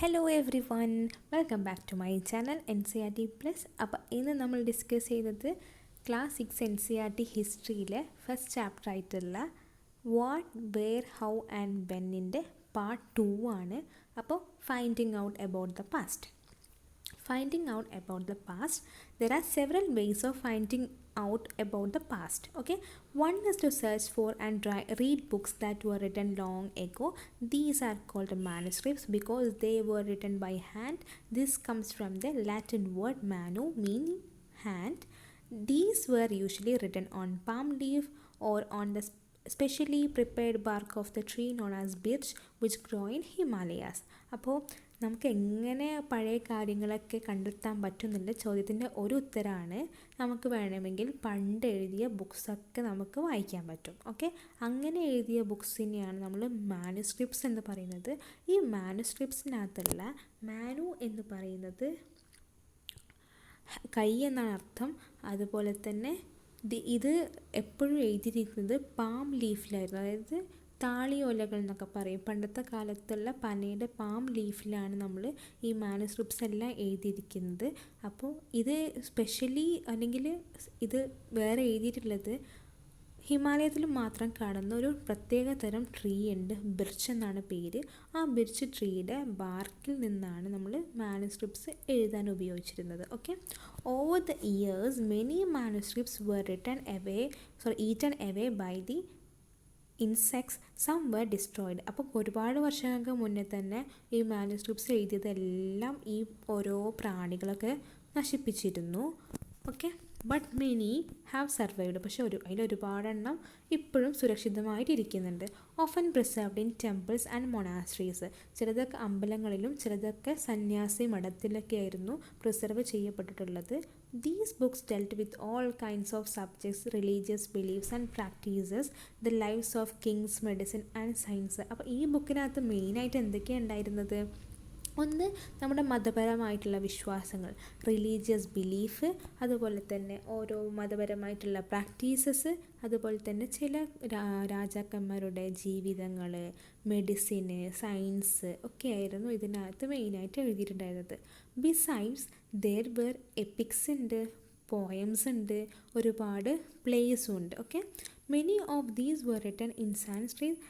Hello everyone, welcome back to my channel NCERT plus. അപ്പോൾ ഇന്ന് നമ്മൾ discuss ചെയ്തത് ക്ലാസ് 6 NCERT ഹിസ്റ്ററിയിലെ ഫസ്റ്റ് ചാപ്റ്റർ ആയിട്ടുള്ള വാട്ട്, വെയർ, ഹൗ ആൻഡ് വെന്നിൻ്റെ പാർട്ട് 2 ആണ്. അപ്പോൾ finding out about the past. Finding out about the past, there are several ways of finding out about the past. Okay, one is to search for and read books that were written long ago. These are called manuscripts because they were written by hand. This comes from the Latin word manu, meaning hand. These were usually written on palm leaf or on the specially prepared bark of the tree known as birch, which grow in Himalayas. അപ്പോൾ നമുക്ക് എങ്ങനെ പഴയ കാര്യങ്ങളൊക്കെ കണ്ടെത്താൻ പറ്റുന്നില്ല ചോദ്യത്തിൻ്റെ ഒരു ഉത്തരമാണ് നമുക്ക് വേണമെങ്കിൽ പണ്ട് എഴുതിയ ബുക്സൊക്കെ നമുക്ക് വായിക്കാൻ പറ്റും. ഓക്കെ, അങ്ങനെ എഴുതിയ ബുക്സിനെയാണ് നമ്മൾ മാനുസ്ക്രിപ്റ്റ്സ് എന്ന് പറയുന്നത്. ഈ മാനുസ്ക്രിപ്റ്റ്സിനകത്തുള്ള മാനു എന്ന് പറയുന്നത് കൈ എന്നാണ് അർത്ഥം. അതുപോലെ തന്നെ ഇത് എപ്പോഴും എഴുതിയിരിക്കുന്നത് പാം ലീഫിലായിരുന്നു, അതായത് താളിയോലകൾ എന്നൊക്കെ പറയും. പണ്ടത്തെ കാലത്തുള്ള പനയുടെ പാം ലീഫിലാണ് നമ്മൾ ഈ മാനുസ്ക്രിപ്റ്റ്സ് എല്ലാം എഴുതിയിരിക്കുന്നത്. അപ്പോൾ ഇത് സ്പെഷ്യലി അല്ലെങ്കിൽ ഇത് വേറെ എഴുതിയിട്ടുള്ളത് ഹിമാലയത്തിൽ മാത്രം കാണുന്ന ഒരു പ്രത്യേക തരം ട്രീ ഉണ്ട്, ബിർച്ച് എന്നാണ് പേര്. ആ ബിർച്ച് ട്രീയുടെ ബാർക്കിൽ നിന്നാണ് നമ്മൾ മാനുസ്ക്രിപ്റ്റ്സ് എഴുതാൻ ഉപയോഗിച്ചിരുന്നത്. Okay, over the years many manuscripts were eaten away by the insects, some were destroyed. അപ്പോൾ ഒരുപാട് വർഷങ്ങൾക്ക് മുന്നേ തന്നെ ഈ മാനുസ്ക്രിപ്റ്റ്സ് എഴുതിയതെല്ലാം ഈ ഓരോ പ്രാണികളൊക്കെ നശിപ്പിച്ചിരുന്നു. Okay, but many have survived. പക്ഷേ അതിലൊരുപാടെണ്ണം ഇപ്പോഴും സുരക്ഷിതമായിട്ടിരിക്കുന്നുണ്ട്. Often preserved in temples and monasteries. ചിലതൊക്കെ അമ്പലങ്ങളിലും ചിലതൊക്കെ സന്യാസി മഠത്തിലൊക്കെ ആയിരുന്നു പ്രിസർവ് ചെയ്യപ്പെട്ടിട്ടുള്ളത്. These books dealt with all kinds of subjects, religious beliefs and practices, the lives of kings, medicine and science. അപ്പോൾ ഈ ബുക്കിനകത്ത് മെയിനായിട്ട് എന്തൊക്കെയാണ് ഉണ്ടായിരുന്നത്? ഒന്ന്, നമ്മുടെ മതപരമായിട്ടുള്ള വിശ്വാസങ്ങൾ, റിലീജിയസ് ബിലീഫ്, അതുപോലെ തന്നെ ഓരോ മതപരമായിട്ടുള്ള പ്രാക്ടീസസ്, അതുപോലെ തന്നെ ചില രാജാക്കന്മാരുടെ ജീവിതങ്ങൾ, മെഡിസിന്, സയൻസ് ഒക്കെ ആയിരുന്നു ഇതിനകത്ത് മെയിനായിട്ട് എഴുതിയിട്ടുണ്ടായിരുന്നത്. ബിസൈഡ്സ് ദെയർ വെർ എപ്പിക്സ് ഉണ്ട്, പോയംസ് ഉണ്ട്, ഒരുപാട് പ്ലേസും ഉണ്ട്. Okay, many of these were written in Sanskrit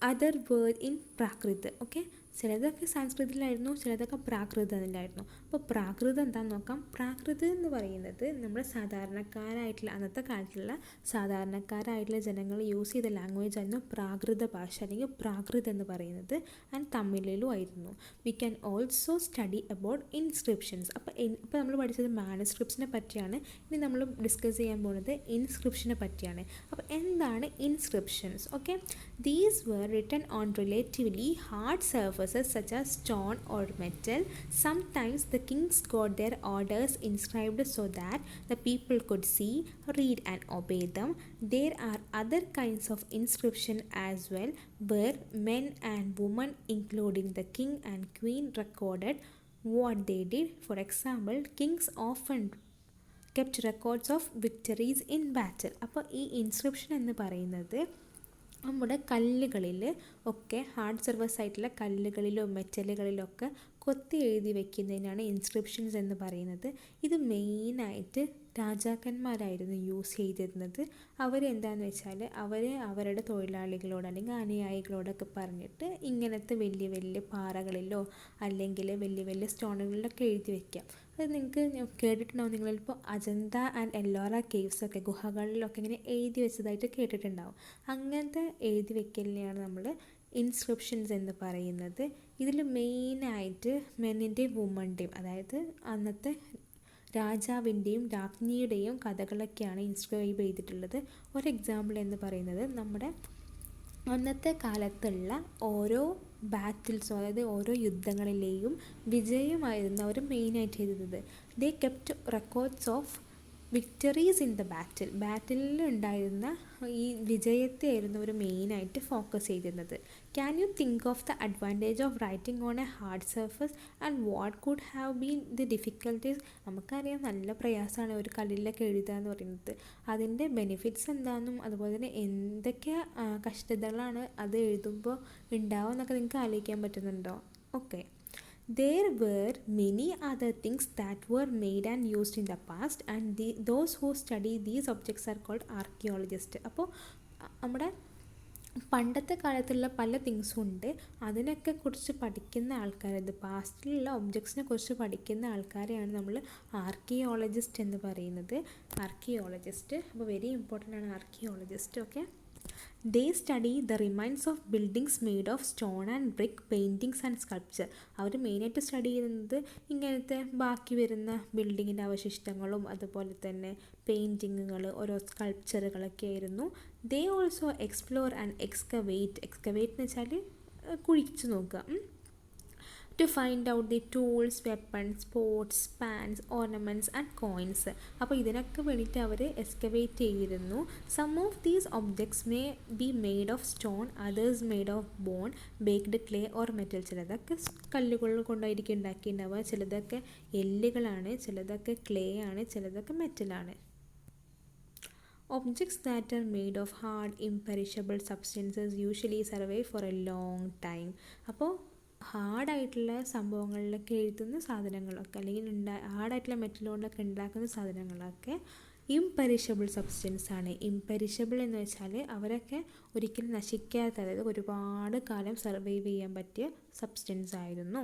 other word in Prakrit. Okay, ചിലതൊക്കെ സംസ്കൃതത്തിലായിരുന്നു, ചിലതൊക്കെ പ്രാകൃതത്തിലായിരുന്നു. അപ്പോൾ പ്രാകൃതം എന്താണെന്ന് നോക്കാം. പ്രാകൃത് എന്ന് പറയുന്നത് നമ്മുടെ സാധാരണക്കാരായിട്ടുള്ള അന്നത്തെ കാലത്തുള്ള സാധാരണക്കാരായിട്ടുള്ള ജനങ്ങൾ യൂസ് ചെയ്ത ലാംഗ്വേജ് ആയിരുന്നു പ്രാകൃത ഭാഷ അല്ലെങ്കിൽ പ്രാകൃത് എന്ന് പറയുന്നത്. ആൻഡ് തമിഴിലും ആയിരുന്നു. We can also study about inscriptions. അപ്പോൾ നമ്മൾ പഠിച്ചത് മാനുസ്ക്രിപ്റ്റ്സിനെ പറ്റിയാണ്. ഇനി നമ്മൾ ഡിസ്കസ് ചെയ്യാൻ പോകുന്നത് ഇൻസ്ക്രിപ്ഷനെ പറ്റിയാണ്. അപ്പോൾ എന്താണ് inscriptions? Okay, these were written on relatively hard surfaces such as stone or metal. Sometimes the kings got their orders inscribed so that the people could see, read and obey them. There are other kinds of inscription as well, where men and women including the king and queen recorded what they did. For example, kings often kept records of victories in battle. അപ്പോൾ ഈ inscription എന്ന് പറയുന്നത് നമ്മുടെ കല്ലുകളിൽ ഒക്കെ hard surface ആയിട്ടുള്ള കല്ലുകളിലോ മെറ്റലുകളിലൊക്കെ കൊത്തി എഴുതി വെക്കുന്നതിനാണ് inscriptions എന്ന് പറയുന്നത്. ഇത് മെയിനായിട്ട് രാജാക്കന്മാരായിരുന്നു യൂസ് ചെയ്തിരുന്നത്. അവരെന്താണെന്ന് വെച്ചാൽ അവരുടെ തൊഴിലാളികളോട് അല്ലെങ്കിൽ അനുയായികളോടൊക്കെ പറഞ്ഞിട്ട് ഇങ്ങനത്തെ വലിയ വലിയ പാറകളിലോ അല്ലെങ്കിൽ വലിയ വലിയ സ്റ്റോണുകളിലൊക്കെ എഴുതി വയ്ക്കാം. അത് നിങ്ങൾക്ക് കേട്ടിട്ടുണ്ടാവും. നിങ്ങളിപ്പോൾ അജന്ത ആൻഡ് എല്ലോറ കേവ്സൊക്കെ ഗുഹകളിലൊക്കെ ഇങ്ങനെ എഴുതി വെച്ചതായിട്ട് കേട്ടിട്ടുണ്ടാവും. അങ്ങനത്തെ എഴുതി വെക്കലിനെയാണ് നമ്മൾ ഇൻസ്ക്രിപ്ഷൻസ് എന്ന് പറയുന്നത്. ഇതിൽ മെയിനായിട്ട് മെന്നിൻ്റെയും വുമൻ്റെയും, അതായത് അന്നത്തെ രാജാവിൻ്റെയും രാജ്ഞിയുടെയും കഥകളൊക്കെയാണ് ഇൻസ്ക്രൈബ് ചെയ്തിട്ടുള്ളത്. ഒരു എക്സാമ്പിൾ എന്ന് പറയുന്നത് നമ്മുടെ അന്നത്തെ കാലത്തുള്ള ഓരോ ബാറ്റിൽസും, അതായത് ഓരോ യുദ്ധങ്ങളിലെയും വിജയമായിരുന്നു അവർ മെയിനായിട്ട് ചെയ്തത്. They kept records of victories in the ബാറ്റിലിൽ ഉണ്ടായിരുന്ന ഈ വിജയത്തെയായിരുന്നു അവർ മെയിനായിട്ട് ഫോക്കസ് ചെയ്തിരുന്നത്. Can you think of the advantage of writing on a hard surface and what could have been the difficulties? നമുക്കറിയാം നല്ല പ്രയാസമാണ് ഒരു കല്ലിലൊക്കെ എഴുതുക എന്ന് പറയുന്നത്. അതിൻ്റെ ബെനിഫിറ്റ്സ് എന്താണെന്നും അതുപോലെ തന്നെ എന്തൊക്കെ കഷ്ടതകളാണ് അത് എഴുതുമ്പോൾ ഉണ്ടാവുക എന്നൊക്കെ നിങ്ങൾക്ക് ആലോചിക്കാൻ പറ്റുന്നുണ്ടോ? Okay. There were many other things that were made and used in the past, and those who study these objects are called archaeologists. അപ്പോൾ നമ്മുടെ പണ്ടത്തെ കാലത്തുള്ള പല തിങ്സും ഉണ്ട്, അതിനൊക്കെ കുറിച്ച് പഠിക്കുന്ന ആൾക്കാർ, ഇത് പാസ്റ്റിലുള്ള ഒബ്ജക്ട്സിനെ കുറിച്ച് പഠിക്കുന്ന ആൾക്കാരെയാണ് നമ്മൾ ആർക്കിയോളജിസ്റ്റ് എന്ന് പറയുന്നത്. ആർക്കിയോളജിസ്റ്റ് അപ്പോൾ വെരി ഇമ്പോർട്ടൻ്റ് ആണ് archaeologist. Okay. They study the remains of buildings made of stone and brick, paintings and sculpture. അവർ മെയിനായിട്ട് സ്റ്റഡി ചെയ്യുന്നത് ഇങ്ങനത്തെ ബാക്കി വരുന്ന ബിൽഡിങ്ങിൻ്റെ അവശിഷ്ടങ്ങളും അതുപോലെ തന്നെ പെയിൻറ്റിങ്ങുകൾ, ഓരോ സ്കൾപ്ചറുകളൊക്കെ ആയിരുന്നു. They also explore and excavate എന്ന് വെച്ചാൽ കുഴിച്ചു നോക്കുക, to find out the tools, weapons, pots, pans, ornaments and coins. അപ്പോൾ ഇതിനൊക്കെ വേണ്ടിയിട്ട് അവർ എക്സ്കവേറ്റ് ചെയ്തിരുന്നു. Some of these objects may be made of stone, others made of bone, baked clay or metal. ചിലതൊക്കെ കല്ലുകൾ കൊണ്ടായിരിക്കും ഉണ്ടാക്കിയിട്ടുണ്ടാവുക, ചിലതൊക്കെ എല്ലുകളാണ്, ചിലതൊക്കെ ക്ലേ ആണ്, ചിലതൊക്കെ മെറ്റലാണ്. Objects that are made of hard, imperishable substances usually survive for a long time. അപ്പോൾ ഹാർഡായിട്ടുള്ള സംഭവങ്ങളിലൊക്കെ എഴുതുന്ന സാധനങ്ങളൊക്കെ അല്ലെങ്കിൽ ഹാർഡായിട്ടുള്ള മെറ്റൽ കൊണ്ടൊക്കെ ഉണ്ടാക്കുന്ന സാധനങ്ങളൊക്കെ ഇംപെരിഷബിൾ സബ്സ്റ്റൻസ് ആണ്. ഇംപെരിഷബിൾ എന്ന് വെച്ചാൽ അവരൊക്കെ ഒരിക്കലും നശിക്കാത്ത, അതായത് ഒരുപാട് കാലം സർവൈവ് ചെയ്യാൻ പറ്റിയ സബ്സ്റ്റൻസ് ആയിരുന്നു.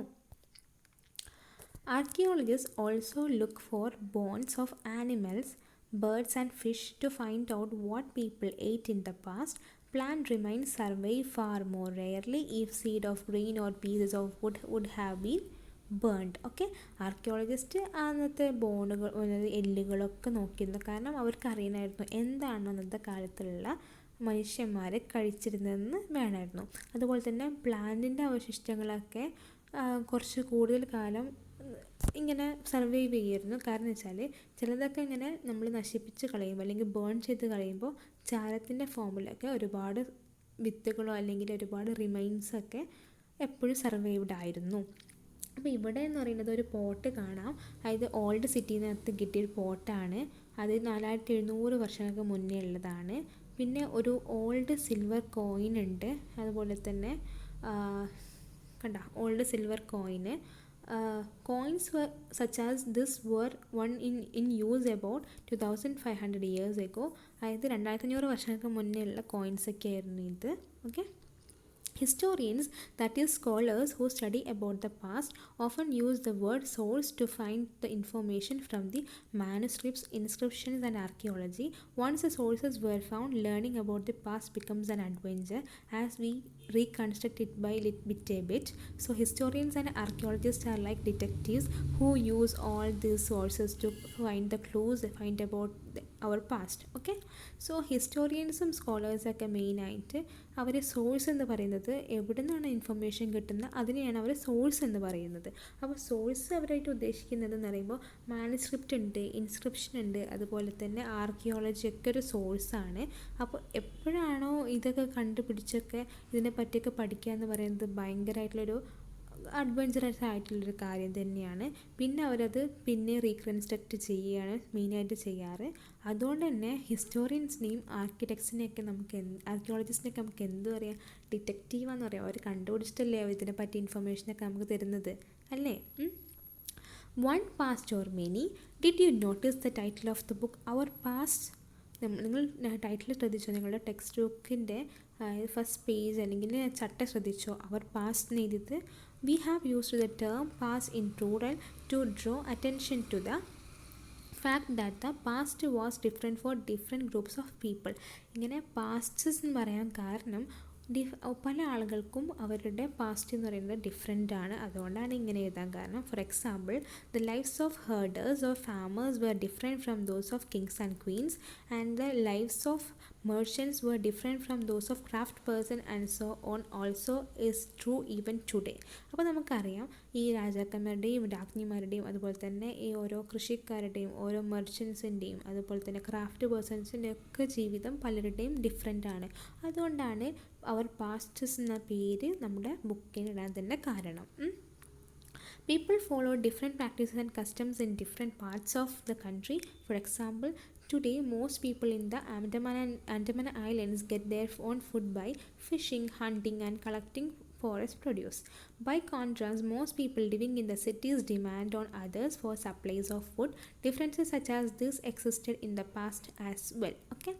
Archaeologists also look for bones of animals, birds and fish to find out what people ate in the past. Plant remains survive far more rarely if seed of grain or pieces of wood would have been burned. Okay. Archaeologist അന്നത്തെ ബോണുകൾ, എല്ലുകളൊക്കെ നോക്കിയിരുന്നു. കാരണം അവർക്ക് അറിയണമായിരുന്നു എന്താണ് അന്നത്തെ കാലത്തുള്ള മനുഷ്യന്മാർ കഴിച്ചിരുന്നതെന്ന് വേണമായിരുന്നു. അതുപോലെ തന്നെ പ്ലാന്റിൻ്റെ അവശിഷ്ടങ്ങളൊക്കെ കുറച്ച് കൂടുതൽ കാലം ഇങ്ങനെ സർവൈവ് ചെയ്യുമായിരുന്നു. കാരണം വെച്ചാൽ ചിലതൊക്കെ ഇങ്ങനെ നമ്മൾ നശിപ്പിച്ച് കളയുമ്പോൾ അല്ലെങ്കിൽ ബേൺ ചെയ്ത് കളയുമ്പോൾ ചാരത്തിൻ്റെ ഫോമിലൊക്കെ ഒരുപാട് വിത്തുകളോ അല്ലെങ്കിൽ ഒരുപാട് റിമൈൻസൊക്കെ എപ്പോഴും സർവൈവ്ഡ് ആയിരുന്നു. അപ്പോൾ ഇവിടെ എന്ന് പറയുന്നത് ഒരു പോട്ട് കാണാം, അതായത് ഓൾഡ് സിറ്റിനകത്ത് കിട്ടിയൊരു പോട്ടാണ്. അത് 4700 വർഷങ്ങൾക്ക് മുന്നേ ഉള്ളതാണ്. പിന്നെ ഒരു ഓൾഡ് സിൽവർ കോയിൻ ഉണ്ട്, അതുപോലെ തന്നെ കണ്ട old silver coin. Coins were such as this were one in use about 2500 years ago. അതായത് 2500 വർഷങ്ങൾക്ക് മുന്നേ ഉള്ള കോയിൻസൊക്കെ ആയിരുന്നു ഇത്. Okay. Historians, that is scholars who study about the past, often use the word source to find the information from the manuscripts, inscriptions and archaeology. Once the sources were found, learning about the past becomes an adventure as we reconstruct it by bit a bit. So historians and archaeologists are like detectives who use all these sources to find the clues, find about our past. Okay. So ഹിസ്റ്റോറിയൻസും സ്കോളേഴ്സൊക്കെ മെയിനായിട്ട് അവർ source എന്ന് പറയുന്നത് എവിടെ നിന്നാണ് information കിട്ടുന്നത് അതിനെയാണ് അവർ സോഴ്സ് എന്ന് പറയുന്നത്. അപ്പോൾ സോഴ്സ് അവരായിട്ട് ഉദ്ദേശിക്കുന്നത് എന്ന് പറയുമ്പോൾ മാനുസ്ക്രിപ്റ്റ് ഉണ്ട്, ഇൻസ്ക്രിപ്ഷൻ ഉണ്ട്, അതുപോലെ തന്നെ ആർക്കിയോളജി ഒക്കെ ഒരു സോഴ്സാണ്. അപ്പോൾ എപ്പോഴാണോ ഇതൊക്കെ കണ്ടുപിടിച്ചൊക്കെ ഇതിനെ പറ്റിയൊക്കെ പഠിക്കുക എന്ന് പറയുന്നത് ഭയങ്കരമായിട്ടുള്ളൊരു അഡ്വഞ്ചറസ് ആയിട്ടുള്ളൊരു കാര്യം തന്നെയാണ്. പിന്നെ അവരത് പിന്നെ റീകൺസ്ട്രക്റ്റ് ചെയ്യുകയാണ് മെയിനായിട്ട് ചെയ്യാറ്. അതുകൊണ്ട് തന്നെ ഹിസ്റ്റോറിയൻസിനെയും ആർക്കിടെക്ട്സിനെയൊക്കെ ആർക്കിയോളജിസ്റ്റിനെയൊക്കെ നമുക്ക് എന്ത് പറയാം, ഡിറ്റക്റ്റീവാന്ന് പറയാം. അവർ കണ്ടുപിടിച്ചിട്ടല്ലേ ഇതിനെ പറ്റി ഇൻഫർമേഷനൊക്കെ നമുക്ക് തരുന്നത് അല്ലേ? One past or many. Did you notice the title of the book our past? നിങ്ങൾ ടൈറ്റിൽ ശ്രദ്ധിച്ചോ? നിങ്ങളുടെ ടെക്സ്റ്റ് ബുക്കിൻ്റെ ഫസ്റ്റ് പേജ് അല്ലെങ്കിൽ ചട്ട ശ്രദ്ധിച്ചോ? അവർ പാസ്റ്റ് എന്ന് എഴുതിയത്. We have used the term past in plural to draw attention to the fact that the past was different for different groups of people. ഇങ്ങനെ പാസ്റ്റ്സ് എന്ന് പറയാൻ കാരണം പല ആളുകൾക്കും അവരുടെ പാസ്റ്റ് എന്ന് പറയുന്നത് ഡിഫറെൻ്റ് ആണ്. അതുകൊണ്ടാണ് ഇങ്ങനെ എഴുതാൻ കാരണം. For example, the lifes of herders or farmers were different from those of kings and queens and the lifes of merchants were different from those of craft person and so on also is true even today. അപ്പോൾ നമുക്കറിയാം ഈ രാജാക്കന്മാരുടെയും രാജ്ഞിമാരുടെയും അതുപോലെ തന്നെ ഈ ഓരോ കൃഷിക്കാരുടെയും ഓരോ മെർച്ചൻസിൻ്റെയും അതുപോലെ തന്നെ ക്രാഫ്റ്റ് പേഴ്സൺസിൻ്റെ ഒക്കെ ജീവിതം പലരുടെയും ഡിഫറെൻ്റ് ആണ്. അതുകൊണ്ടാണ് അവർ പാസ്റ്റസ് എന്ന പേര് നമ്മുടെ ബുക്കിന് ഇടാൻ തന്നെ കാരണം. People follow different practices and customs in different parts of the country. For example, today most people in the Andaman Islands get their own food by fishing, hunting and collecting forest produce. By contrast, most people living in the cities depend on others for supplies of food. Differences such as this existed in the past as well. Okay,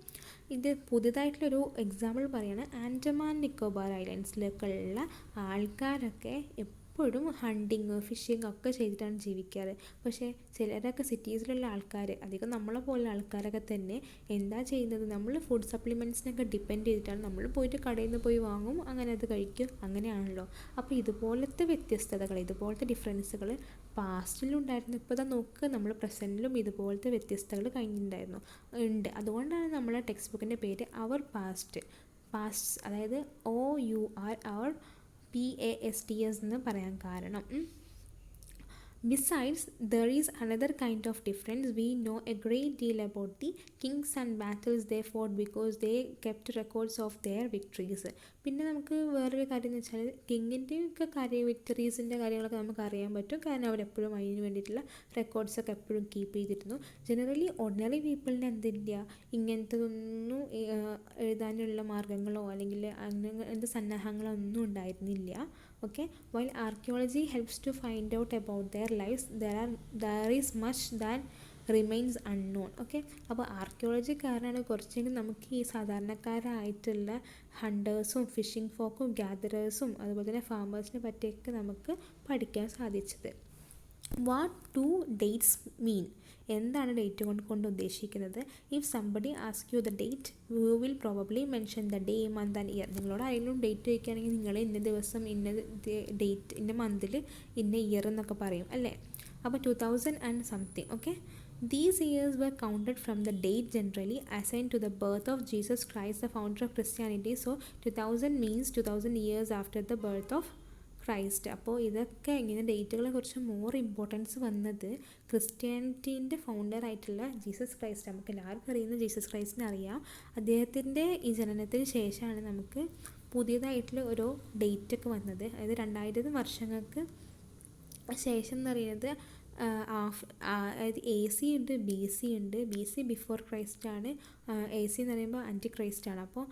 ഇത് പുതിയതായിട്ടുള്ളൊരു example പറയുകയാണ്. ആൻഡമാൻ നിക്കോബാർ ഐലൻഡ്സിലേക്കുള്ള ആൾക്കാരൊക്കെ എപ്പോഴും hunting fishing ഒക്കെ ചെയ്തിട്ടാണ് ജീവിക്കാറ്. പക്ഷേ ചിലരൊക്കെ സിറ്റീസിലുള്ള ആൾക്കാർ, അധികം നമ്മളെ പോലുള്ള ആൾക്കാരൊക്കെ തന്നെ എന്താ ചെയ്യുന്നത്, നമ്മൾ ഫുഡ് സപ്ലിമെൻറ്റ്സിനൊക്കെ ഡിപ്പെൻഡ് ചെയ്തിട്ടാണ്. നമ്മൾ പോയിട്ട് കടയിൽ നിന്ന് പോയി വാങ്ങും, അങ്ങനെ അത് കഴിക്കും, അങ്ങനെയാണല്ലോ. അപ്പോൾ ഇതുപോലത്തെ വ്യത്യസ്തതകൾ, ഇതുപോലത്തെ ഡിഫറൻസുകൾ പാസ്റ്റിലുണ്ടായിരുന്നു. ഇപ്പോൾ ഇതാ നോക്കുക, നമ്മൾ പ്രസൻറ്റിലും ഇതുപോലത്തെ വ്യത്യസ്തതകൾ കഴിഞ്ഞിട്ടുണ്ടായിരുന്നു ഉണ്ട്. അതുകൊണ്ടാണ് നമ്മളെ ടെക്സ്റ്റ് ബുക്കിൻ്റെ പേര് അവർ പാസ്റ്റ് അതായത് OUR അവർ PASTS എന്ന് പറയാൻ കാരണം. Besides, there is another kind of difference. We know a great deal about the kings and battles they fought because they kept records of their victories. പിന്നെ നമുക്ക് വേറൊരു കാര്യം എന്ന് വെച്ചാൽ കിങ്ങിൻ്റെ ഒക്കെ വിക്ടറീസിൻ്റെ കാര്യങ്ങളൊക്കെ നമുക്ക് അറിയാൻ പറ്റും. കാരണം അവരെപ്പോഴും അതിന് വേണ്ടിയിട്ടുള്ള റെക്കോർഡ്സൊക്കെ എപ്പോഴും കീപ്പ് ചെയ്തിരുന്നു. ജനറലി ഓർഡിനറി പീപ്പിളിന് എന്തില്ല ഇങ്ങനത്തതൊന്നും എഴുതാനുള്ള മാർഗ്ഗങ്ങളോ അല്ലെങ്കിൽ അങ്ങനത്തെ സന്നാഹങ്ങളോ ഒന്നും ഉണ്ടായിരുന്നില്ല. Okay, while archaeology helps to find out about their lives, there is much that remains unknown. Okay, അപ്പോൾ ആർക്കിയോളജി കാരണമാണ് കുറച്ചെങ്കിലും നമുക്ക് ഈ സാധാരണക്കാരായിട്ടുള്ള ഹണ്ടേഴ്സും ഫിഷിംഗ് ഫോക്കും ഗ്യാദറേഴ്സും അതുപോലെ തന്നെ ഫാമേഴ്സിനെ പറ്റിയൊക്കെ നമുക്ക് പഠിക്കാൻ സാധിച്ചത്. വാട്ട് ഡു ഡേറ്റ്സ് മീൻ? എന്താണ് ഡേറ്റ് കൊണ്ട് ഉദ്ദേശിക്കുന്നത്? If somebody ask you the date you will probably mention the day month and year. നിങ്ങളോട് ആരെങ്കിലും ഡേറ്റ് ചോദിക്കുകയാണെങ്കിൽ നിങ്ങൾ ഇന്ന ദിവസം ഇന്ന ഡേറ്റ് ഇന്ന മന്തിൽ ഇന്ന ഇയർ എന്നൊക്കെ പറയും അല്ലേ. അപ്പോൾ 2000 and something. Okay, these years were counted from the date generally assigned to the birth of Jesus Christ, the founder of Christianity. So 2000 means 2000 years after the birth of Christ. അപ്പോൾ ഇതൊക്കെ ഇങ്ങനെ ഡേറ്റുകളെ കുറിച്ച് more importance വന്നത് ക്രിസ്ത്യാനിറ്റീൻ്റെ ഫൗണ്ടറായിട്ടുള്ള Jesus Christ, നമുക്ക് എല്ലാവർക്കും അറിയുന്ന Jesus ക്രൈസ്റ്റിനെ അറിയാം. അദ്ദേഹത്തിൻ്റെ ഈ ജനനത്തിന് ശേഷമാണ് നമുക്ക് പുതിയതായിട്ടുള്ള ഓരോ ഡേറ്റൊക്കെ വന്നത്. അതായത് 2000 വർഷങ്ങൾക്ക് ശേഷം എന്ന് പറയുന്നത് അതായത് AC ഉണ്ട്, BC ഉണ്ട്. BC ബിഫോർ ക്രൈസ്റ്റ് ആണ്, AC എന്ന് പറയുമ്പോൾ ആൻറ്റി ക്രൈസ്റ്റ് ആണ്. അപ്പോൾ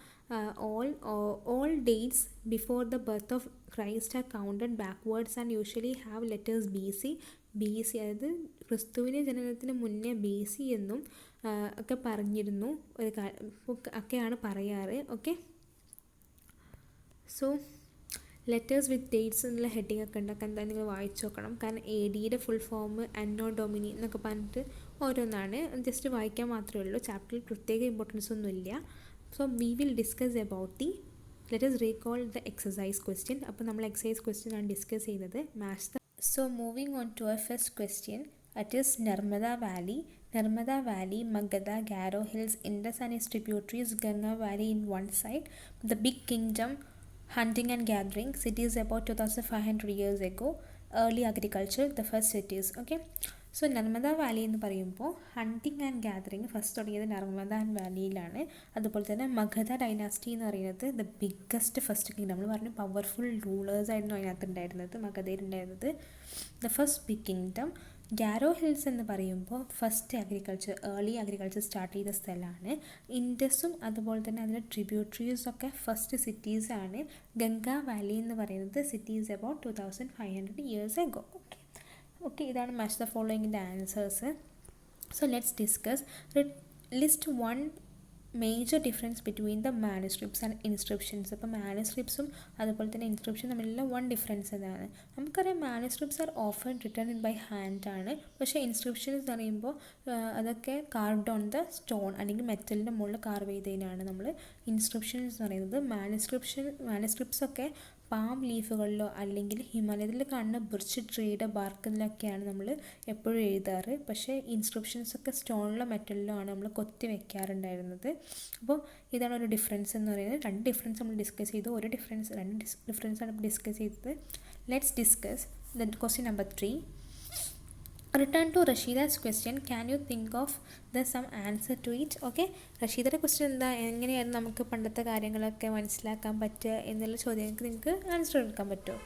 all dates before the birth of Christ are counted backwards and usually have letters BC. അതായത് ക്രിസ്തുവിൻ്റെ ജനനത്തിന് മുന്നേ BC എന്നും ഒക്കെ പറഞ്ഞിരുന്നു ഒക്കെയാണ് പറയാറ്. ഓക്കെ, സോ ലെറ്റേഴ്സ് വിത്ത് ഡേറ്റ്സ് എന്നുള്ള ഹെഡിങ് ഒക്കെ ഉണ്ടാക്കാൻ എന്താ നിങ്ങൾ വായിച്ചു നോക്കണം. കാരണം ADയുടെ ഫുൾ ഫോം അന്നോ ഡൊമിനി എന്നൊക്കെ പറഞ്ഞിട്ട് ഓരോന്നാണ്, ജസ്റ്റ് വായിക്കാൻ മാത്രമേ ഉള്ളൂ. ചാപ്റ്ററിൽ പ്രത്യേക ഇമ്പോർട്ടൻസ് ഒന്നുമില്ല. So we will discuss about the let us recall the exercise question. അപ്പോൾ നമ്മൾ എക്സസൈസ് ക്വസ്റ്റ്യൻ ആണ് ഡിസ്കസ് ചെയ്യുന്നത്. Match the so moving on to our first question, that is Narmada Valley, Magadha, Garo Hills, Indus and its tributaries, Ganga Valley in one side, the big kingdom, hunting and gathering, cities about 2500 years ago, early agriculture, the first cities. Okay, so Narmada Valley എന്ന് പറയുമ്പോൾ hunting and gathering first തുടങ്ങിയത് Narmada and വാലിയിലാണ്. അതുപോലെ തന്നെ Magadha dynasty എന്ന് പറയുന്നത് the biggest first kingdom. നമ്മൾ പറഞ്ഞു powerful rulers ആയിരുന്നു അതിനകത്ത് ഉണ്ടായിരുന്നത്, മഗധയിലുണ്ടായിരുന്നത്, the first big kingdom. Garo hills എന്ന് പറയുമ്പോൾ first agriculture, early agriculture start ചെയ്ത സ്ഥലമാണ്. ഇൻഡസും അതുപോലെ തന്നെ അതിൻ്റെ ട്രിബ്യൂട്ടറീസൊക്കെ ഫസ്റ്റ് സിറ്റീസാണ്. ഗംഗാ വാലി എന്ന് പറയുന്നത് cities about 2500 years ago. Okay, ഇതാണ് മാച്ച് ദ ഫോളോയിങ്ങിൻ്റെ answers. So let's discuss. List 1 major difference between the manuscripts and inscriptions. അപ്പോൾ മാനുസ്ക്രിപ്റ്റ്സും അതുപോലെ തന്നെ ഇൻസ്ക്രിപ്ഷൻ തമ്മിലുള്ള 1 ഡിഫറൻസ് എന്താണ്? നമുക്കറിയാം manuscripts are often written in by hand ആണ്. പക്ഷേ ഇൻസ്ക്രിപ്ഷൻസ് എന്ന് പറയുമ്പോൾ അതൊക്കെ കാർവ്ഡ് ഓൺ ദ സ്റ്റോൺ അല്ലെങ്കിൽ മെറ്റലിൻ്റെ മുകളിൽ കാർവ് ചെയ്തതിനാണ് നമ്മൾ ഇൻസ്ക്രിപ്ഷൻസ് എന്ന് പറയുന്നത്. മാനുസ്ക്രിപ്റ്റ്സ് ഒക്കെ പാം ലീഫുകളിലോ അല്ലെങ്കിൽ ഹിമാലയത്തിൽ കാണുന്ന ബിർച്ച് ട്രീയുടെ ബാർക്കിലൊക്കെയാണ് നമ്മൾ എപ്പോഴും എഴുതാറ്. പക്ഷേ ഇൻസ്ക്രിപ്ഷൻസൊക്കെ സ്റ്റോണിലോ മെറ്റലിലോ ആണ് നമ്മൾ കൊത്തി വെക്കാറുണ്ടായിരുന്നത്. അപ്പോൾ ഇതാണ് ഒരു ഡിഫറൻസ് എന്ന് പറയുന്നത്. രണ്ട് ഡിഫറൻസ് നമ്മൾ ഡിസ്കസ് ചെയ്തു, രണ്ട് ഡിഫറൻസാണ് ഡിസ്കസ് ചെയ്തത്. Let's discuss the question number 3. Return to Rashida's question. Can you think of some answer to it? Okay, റഷീദയുടെ ക്വസ്റ്റ്യൻ എന്താ, എങ്ങനെയായിരുന്നു നമുക്ക് പണ്ടത്തെ കാര്യങ്ങളൊക്കെ മനസ്സിലാക്കാൻ പറ്റുക എന്നുള്ള ചോദ്യങ്ങൾക്ക് നിങ്ങൾക്ക് ആൻസർ എടുക്കാൻ പറ്റുമോ?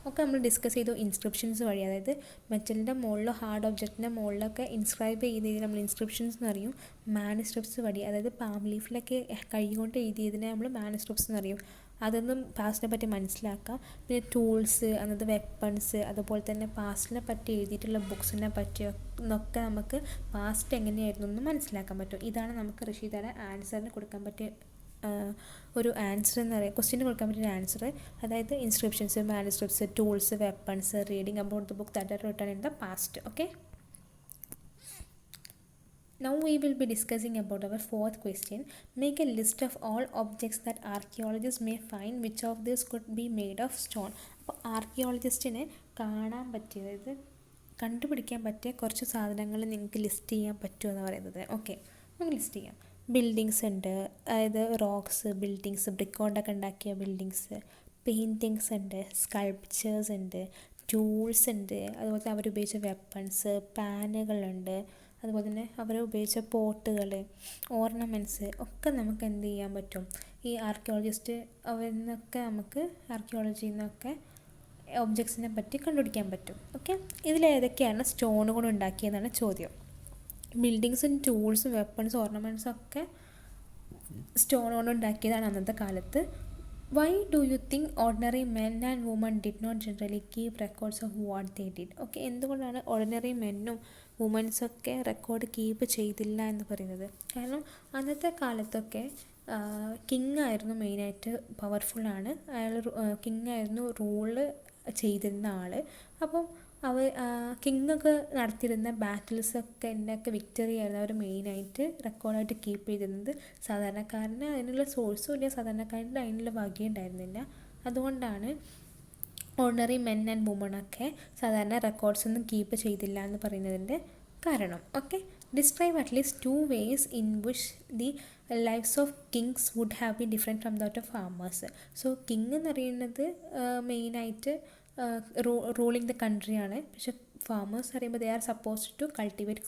ഒക്കെ നമ്മൾ ഡിസ്കസ് ചെയ്തു ഇൻസ്ക്രിപ്ഷൻസ് വഴി. അതായത് മെറ്റലിൻ്റെ മുകളിലോ ഹാർഡ് ഒബ്ജക്റ്റിൻ്റെ മുകളിലൊക്കെ ഇൻസ്ക്രൈബ് ചെയ്തതിന് നമ്മൾ ഇൻസ്ക്രിപ്ഷൻസ് എന്ന് പറയും. മാനുസ്ക്രിപ്റ്റ്സ് വഴി, അതായത് പാം ലീഫിലൊക്കെ കൈ കൊണ്ട് എഴുതിയതിനെ നമ്മൾ മാനുസ്ക്രിപ്റ്റ്സ് എന്ന് പറയും. അതൊന്നും പാസ്റ്റിനെ പറ്റി മനസ്സിലാക്കാം. പിന്നെ ടൂൾസ്, അന്നത്തെ വെപ്പൺസ്, അതുപോലെ തന്നെ പാസ്റ്റിനെ പറ്റി എഴുതിയിട്ടുള്ള ബുക്സിനെ പറ്റിയൊക്കെ നമുക്ക് പാസ്റ്റ് എങ്ങനെയായിരുന്നു എന്ന് മനസ്സിലാക്കാൻ പറ്റും. ഇതാണ് നമുക്ക് റഷീദയുടെ ആൻസറിന് കൊടുക്കാൻ പറ്റിയ ഒരു ആൻസർ എന്ന് പറയുക, ക്വസ്റ്റ്യന് കൊടുക്കാൻ പറ്റിയ ആൻസർ. അതായത് inscriptions, manuscripts, tools, weapons, reading about the book that are written in the past. Okay, now we will be discussing about our fourth question. Make a list of all objects that archaeologists may find. Which of these could be made of stone? അപ്പോൾ ആർക്കിയോളജിസ്റ്റിനെ കാണാൻ പറ്റിയ, അതായത് കണ്ടുപിടിക്കാൻ പറ്റിയ കുറച്ച് സാധനങ്ങൾ നിങ്ങൾക്ക് list ചെയ്യാൻ പറ്റുമെന്ന് പറയുന്നത്. ഓക്കെ, നമുക്ക് ലിസ്റ്റ് ചെയ്യാം. ബിൽഡിങ്സ് ഉണ്ട്, അതായത് റോക്സ്, ബിൽഡിങ്സ്, ബ്രിക്ക് കൊണ്ടൊക്കെ ഉണ്ടാക്കിയ ബിൽഡിങ്സ്. പെയിൻറ്റിങ്സ് ഉണ്ട്, സ്കൾപ്ചേഴ്സ് ഉണ്ട്, ടൂൾസ് ഉണ്ട്, അതുപോലെ തന്നെ അവരുപയോഗിച്ച വെപ്പൺസ്, പാനുകളുണ്ട്, അതുപോലെ തന്നെ അവർ ഉപയോഗിച്ച പോട്ടുകൾ, ഓർണമെൻറ്റ്സ് ഒക്കെ നമുക്ക് എന്ത് ചെയ്യാൻ പറ്റും, ഈ ആർക്കിയോളജിസ്റ്റ് അവരിൽ നിന്നൊക്കെ നമുക്ക് ആർക്കിയോളജിയിൽ നിന്നൊക്കെ ഒബ്ജക്ട്സിനെ പറ്റി കണ്ടുപിടിക്കാൻ പറ്റും. ഓക്കെ, ഇതിലേതൊക്കെയാണ് സ്റ്റോൺ കൊണ്ട് ഉണ്ടാക്കിയതെന്നാണ് ചോദ്യം. ബിൽഡിങ്സും ടൂൾസും വെപ്പൺസും ഓർണമെൻറ്റ്സും ഒക്കെ സ്റ്റോൺ കൊണ്ട് ഉണ്ടാക്കിയതാണ് അന്നത്തെ കാലത്ത്. Why do you think ordinary men and woman did not generally keep records of what they did? Okay, എന്തുകൊണ്ടാണ് ഓർഡിനറി മെന്നും വുമൻസൊക്കെ റെക്കോർഡ് കീപ്പ് ചെയ്തില്ല എന്ന് പറയുന്നത്? കാരണം അന്നത്തെ കാലത്തൊക്കെ കിങ് ആയിരുന്നു മെയിനായിട്ട് പവർഫുള്ളാണ്. അയാൾ കിങ് ആയിരുന്നു റൂള് ചെയ്തിരുന്ന ആൾ. അപ്പം കിങ്ങൊക്കെ നടത്തിയിരുന്ന ബാറ്റിൽസൊക്കെ വിക്ടറി ആയിരുന്നു അവർ മെയിനായിട്ട് റെക്കോർഡായിട്ട് കീപ്പ് ചെയ്തിരുന്നത്. സാധാരണക്കാരന് അതിനുള്ള സോഴ്സും ഇല്ല, സാധാരണക്കാരൻ്റെ അതിനുള്ള വകയും ഉണ്ടായിരുന്നില്ല. അതുകൊണ്ടാണ് ഓർഡിനറി മെൻ ആൻഡ് വുമണൊക്കെ സാധാരണ റെക്കോർഡ്സ് ഒന്നും കീപ്പ് ചെയ്തില്ല എന്ന് പറയുന്നതിൻ്റെ കാരണം. Okay, describe at least 2 ways in which the lives of kings would have been different from that of farmers. So king എന്ന് പറയുന്നത് മെയിനായിട്ട് റൂളിങ് ദ കൺട്രിയാണ്. പക്ഷെ ഫാമേഴ്സ് പറയുമ്പോൾ they are supposed to cultivate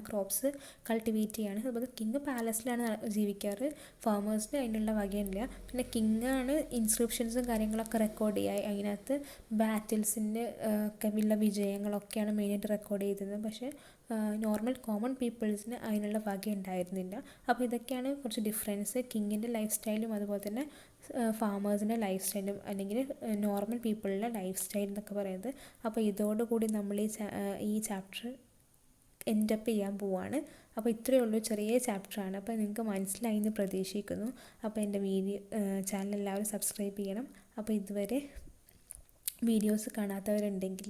crops cultivate ചെയ്യാണ്. അതുപോലെ കിങ് പാലസിലാണ് ജീവിക്കാറ്, ഫാമേഴ്സിന് അതിനുള്ള വകയില്ല. പിന്നെ കിങ്ങാണ് ഇൻസ്ക്രിപ്ഷൻസും കാര്യങ്ങളൊക്കെ റെക്കോർഡ് ചെയ്യുക. അതിനകത്ത് ബാറ്റിൽസിൻ്റെ ഒക്കെ ഉള്ള വിജയങ്ങളൊക്കെയാണ് മെയിനായിട്ട് റെക്കോർഡ് ചെയ്തിരുന്നത്. പക്ഷേ നോർമൽ കോമൺ പീപ്പിൾസിന് അതിനുള്ള വക ഉണ്ടായിരുന്നില്ല. അപ്പോൾ ഇതൊക്കെയാണ് കുറച്ച് ഡിഫറൻസ് കിങ്ങിൻ്റെ ലൈഫ് സ്റ്റൈലും അതുപോലെ തന്നെ ഫാമേഴ്സിൻ്റെ ലൈഫ് സ്റ്റൈലും അല്ലെങ്കിൽ നോർമൽ പീപ്പിളിൻ്റെ ലൈഫ് സ്റ്റൈൽ എന്നൊക്കെ പറയുന്നത്. അപ്പോൾ ഇതോടുകൂടി നമ്മൾ ഈ ചാപ്റ്റർ എൻഡപ്പ് ചെയ്യാൻ പോവുകയാണ്. അപ്പോൾ ഇത്രയേ ഉള്ളൂ, ചെറിയ ചാപ്റ്ററാണ്. അപ്പോൾ നിങ്ങൾക്ക് മനസ്സിലായി എന്ന് പ്രതീക്ഷിക്കുന്നു. അപ്പോൾ എൻ്റെ ചാനൽ എല്ലാവരും സബ്സ്ക്രൈബ് ചെയ്യണം. അപ്പോൾ ഇതുവരെ വീഡിയോസ് കാണാത്തവരുണ്ടെങ്കിൽ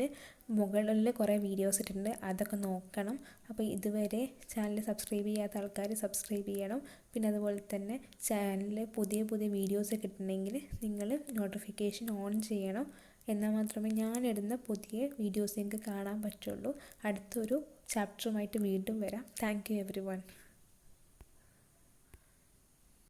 മുകളിൽ കുറേ വീഡിയോസ് ഇട്ടിട്ടുണ്ട്, അതൊക്കെ നോക്കണം. അപ്പോൾ ഇതുവരെ ചാനൽ സബ്സ്ക്രൈബ് ചെയ്യാത്ത ആൾക്കാർ സബ്സ്ക്രൈബ് ചെയ്യണം. പിന്നെ അതുപോലെ തന്നെ ചാനലിൽ പുതിയ വീഡിയോസ് കിട്ടണമെങ്കിൽ നിങ്ങൾ നോട്ടിഫിക്കേഷൻ ഓൺ ചെയ്യണം. എന്നാൽ മാത്രമേ ഞാനിടുന്ന പുതിയ വീഡിയോസ് നിങ്ങൾക്ക് കാണാൻ പറ്റുള്ളൂ. അടുത്തൊരു ചാപ്റ്ററുമായിട്ട് വീണ്ടും വരാം. Thank you every one.